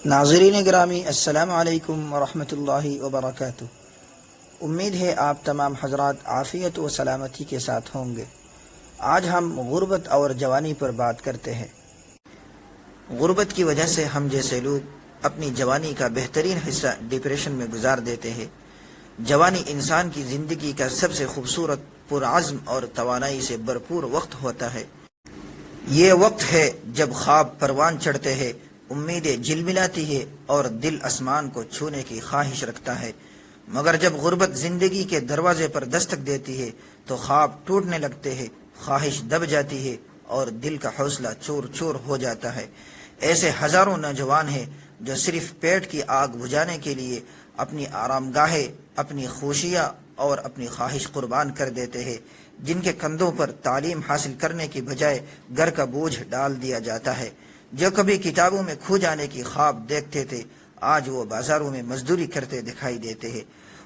ناظرین گرامی، السلام علیکم ورحمۃ اللہ وبرکاتہ۔ امید ہے آپ تمام حضرات عافیت و سلامتی کے ساتھ ہوں گے۔ آج ہم غربت اور جوانی پر بات کرتے ہیں۔ غربت کی وجہ سے ہم جیسے لوگ اپنی جوانی کا بہترین حصہ ڈپریشن میں گزار دیتے ہیں۔ جوانی انسان کی زندگی کا سب سے خوبصورت، پرعزم اور توانائی سے بھرپور وقت ہوتا ہے۔ یہ وقت ہے جب خواب پروان چڑھتے ہیں، امیدیں جھلملاتی ہے اور دل آسمان کو چھونے کی خواہش رکھتا ہے۔ مگر جب غربت زندگی کے دروازے پر دستک دیتی ہے تو خواب ٹوٹنے لگتے ہیں، خواہش دب جاتی ہے اور دل کا حوصلہ چور چور ہو جاتا ہے۔ ایسے ہزاروں نوجوان ہیں جو صرف پیٹ کی آگ بجھانے کے لیے اپنی آرام گاہیں، اپنی خوشیاں اور اپنی خواہش قربان کر دیتے ہیں، جن کے کندھوں پر تعلیم حاصل کرنے کی بجائے گھر کا بوجھ ڈال دیا جاتا ہے۔ جو کبھی کتابوں میں کھو جانے کی خواب دیکھتے تھے، آج وہ بازاروں میں مزدوری کرتے دکھائی دیتے ہیں۔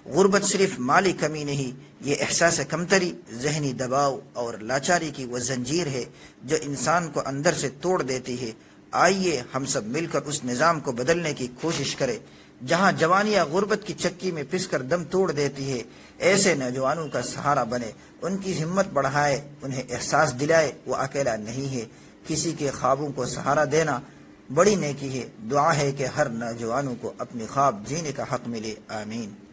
غربت صرف مالی کمی نہیں، یہ احساس کمتری، ذہنی دباؤ اور لاچاری کی وہ زنجیر ہے جو انسان کو اندر سے توڑ دیتی ہے۔ آئیے ہم سب مل کر اس نظام کو بدلنے کی کوشش کریں جہاں جوانیاں غربت کی چکی میں پس کر دم توڑ دیتی ہے۔ ایسے نوجوانوں کا سہارا بنے، ان کی ہمت بڑھائے، انہیں احساس دلائے وہ اکیلا نہیں ہے۔ کسی کے خوابوں کو سہارا دینا بڑی نیکی ہے۔ دعا ہے کہ ہر نوجوانوں کو اپنی خواب جینے کا حق ملے۔ آمین۔